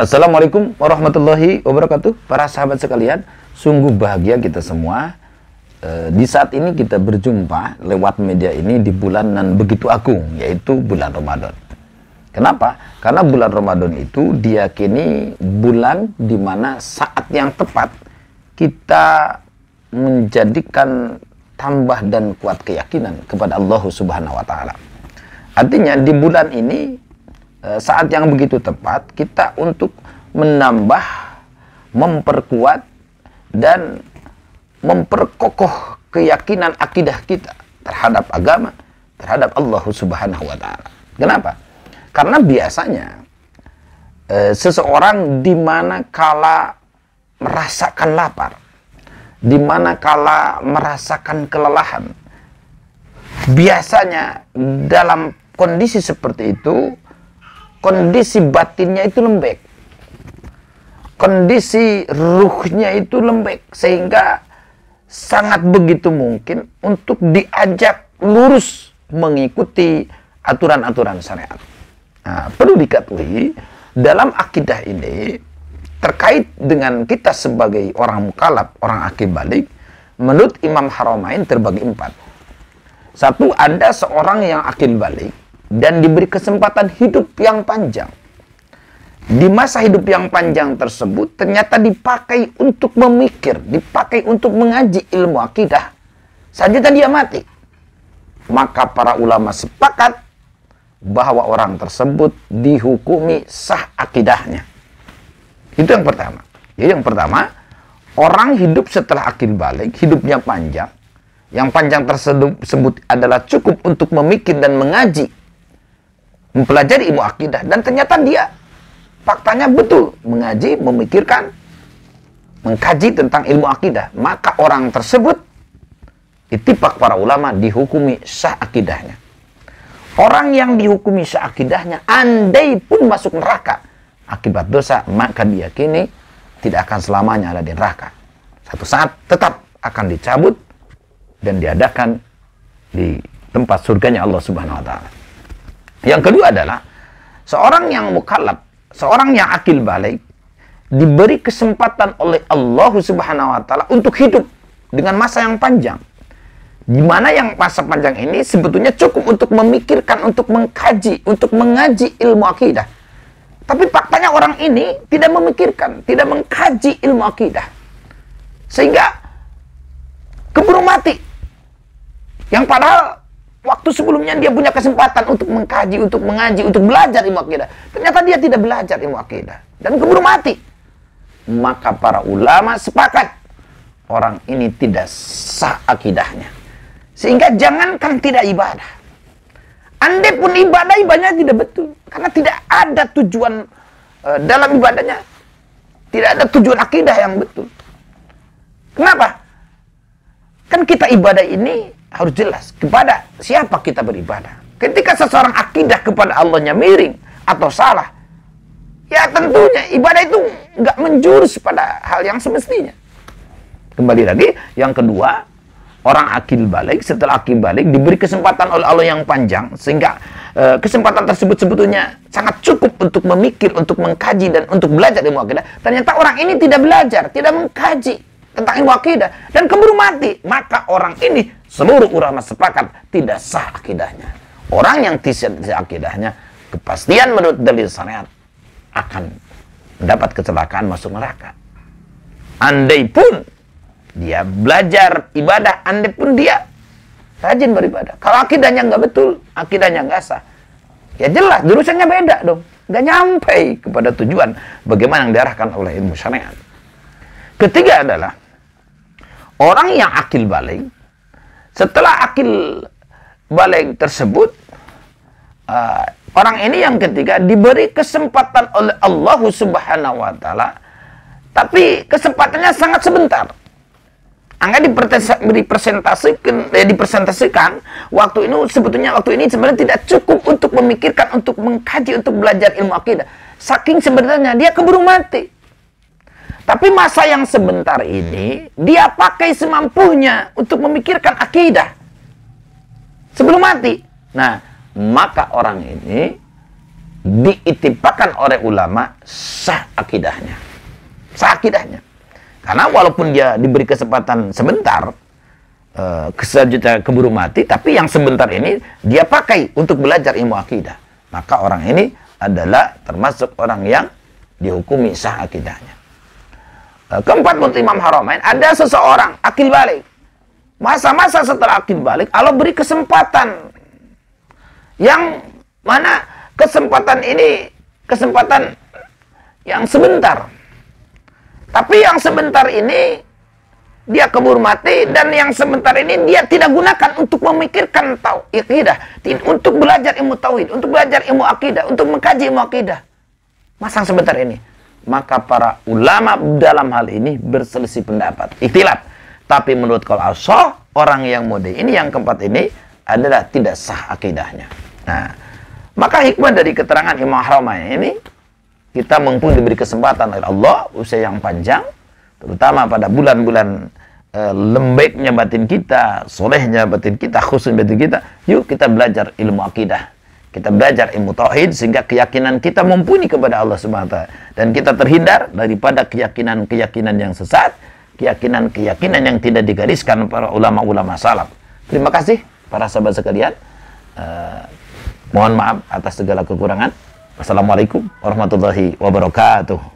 Assalamualaikum warahmatullahi wabarakatuh. Para sahabat sekalian, sungguh bahagia kita semua di saat ini kita berjumpa lewat media ini di bulan yang begitu agung, yaitu bulan Ramadan. Kenapa? Karena bulan Ramadan itu diyakini bulan di mana saat yang tepat kita menjadikan tambah dan kuat keyakinan kepada Allah Subhanahu wa taala. Artinya di bulan ini saat yang begitu tepat kita untuk menambah, memperkuat dan memperkokoh keyakinan akidah kita terhadap agama, terhadap Allah Subhanahu wa taala. Kenapa? Karena biasanya seseorang di mana kala merasakan lapar, di mana kala merasakan kelelahan, biasanya dalam kondisi seperti itu kondisi batinnya itu lembek, kondisi ruhnya itu lembek, sehingga sangat begitu mungkin untuk diajak lurus mengikuti aturan-aturan syariat. Nah, perlu diketahui dalam akidah ini terkait dengan kita sebagai orang mukallaf, orang akil balik, menurut Imam Haramain terbagi 4. Satu, ada seorang yang akil balik dan diberi kesempatan hidup yang panjang. Di masa hidup yang panjang tersebut ternyata dipakai untuk memikir, dipakai untuk mengaji ilmu akidah. Saja dia mati. Maka para ulama sepakat bahwa orang tersebut dihukumi sah akidahnya. Itu yang pertama. Jadi yang pertama, orang hidup setelah akil balik, hidupnya panjang. Yang panjang tersebut adalah cukup untuk memikir dan mengaji, mempelajari ilmu akidah, dan ternyata dia faktanya betul mengaji, memikirkan, mengkaji tentang ilmu akidah, maka orang tersebut ittifaq para ulama dihukumi sah akidahnya. Orang yang dihukumi sah akidahnya, andai pun masuk neraka akibat dosa, maka diyakini tidak akan selamanya ada di neraka. Satu saat tetap akan dicabut dan diadakan di tempat surganya Allah Subhanahu wa taala. Yang kedua adalah seorang yang mukallaf, seorang yang akil balik diberi kesempatan oleh Allah Subhanahu wa taala untuk hidup dengan masa yang panjang. Di mana yang masa panjang ini sebetulnya cukup untuk memikirkan, untuk mengkaji, untuk mengaji ilmu akidah. Tapi faktanya orang ini tidak memikirkan, tidak mengkaji ilmu akidah. Sehingga keburu mati. Yang padahal waktu sebelumnya dia punya kesempatan untuk mengkaji, untuk mengaji, untuk belajar ilmu akidah. Ternyata dia tidak belajar ilmu akidah dan keburu mati. Maka para ulama sepakat orang ini tidak sah akidahnya. Sehingga jangankan tidak ibadah, andai pun ibadahnya tidak betul, karena tidak ada tujuan dalam ibadahnya, tidak ada tujuan akidah yang betul. Kenapa? Kan kita ibadah ini harus jelas kepada siapa kita beribadah. Ketika seseorang akidah kepada Allahnya miring atau salah, ya tentunya ibadah itu nggak menjurus pada hal yang semestinya. Kembali lagi, yang kedua, orang akil balik, setelah akil balik diberi kesempatan oleh Allah yang panjang, sehingga kesempatan tersebut sebetulnya sangat cukup untuk memikir, untuk mengkaji dan untuk belajar ilmu akidah. Ternyata orang ini tidak belajar, tidak mengkaji tentang ilmu akidah dan keburu mati. Maka orang ini seluruh ulama sepakat tidak sah akidahnya. Orang yang tidak sah akidahnya, kepastian menurut dalil syariat akan mendapat kecelakaan, masuk neraka. Andai pun dia belajar ibadah, andai pun dia rajin beribadah, kalau akidahnya nggak betul, akidahnya nggak sah, ya jelas jurusannya beda dong, nggak nyampe kepada tujuan bagaimana yang diarahkan oleh ilmu syariat. Ketiga adalah orang yang akil balik. Setelah akil balik tersebut, orang ini yang ketiga diberi kesempatan oleh Allah Subhanahu wa taala, tapi kesempatannya sangat sebentar. Angka dipresentasikan waktu ini sebenarnya tidak cukup untuk memikirkan, untuk mengkaji, untuk belajar ilmu akidah. Saking sebenarnya dia keburu mati. Tapi masa yang sebentar ini dia pakai semampunya untuk memikirkan akidah sebelum mati. Nah, maka orang ini diitipakkan oleh ulama, sah akidahnya. Sah akidahnya. Karena walaupun dia diberi kesempatan sebentar, keburu mati, tapi yang sebentar ini dia pakai untuk belajar ilmu akidah. Maka orang ini adalah termasuk orang yang dihukumi sah akidahnya. Keempat, menurut Imam Haramain, ada seseorang akil balik. Masa-masa setelah akil balik, Allah beri kesempatan. Yang mana kesempatan ini kesempatan yang sebentar. Tapi yang sebentar ini dia keburu mati, dan yang sebentar ini dia tidak gunakan untuk memikirkan akidah, untuk belajar ilmu tauhid, untuk belajar ilmu akidah, untuk mengkaji ilmu akidah. Masa sebentar ini. Maka para ulama dalam hal ini berselisih pendapat, ikhtilaf. Tapi menurut qaul ashah, orang yang mode ini, yang keempat ini adalah tidak sah akidahnya. Nah, maka hikmah dari keterangan Imam Haramain ini, kita mumpung diberi kesempatan oleh Allah usia yang panjang, terutama pada bulan-bulan lembeknya batin kita, solehnya batin kita, khususnya batin kita, yuk kita belajar ilmu akidah. Kita belajar ilmu tauhid sehingga keyakinan kita mumpuni kepada Allah Subhanahu wa taala, dan kita terhindar daripada keyakinan-keyakinan yang sesat, keyakinan-keyakinan yang tidak digariskan para ulama-ulama salaf. Terima kasih para sahabat sekalian. Mohon maaf atas segala kekurangan. Wassalamualaikum warahmatullahi wabarakatuh.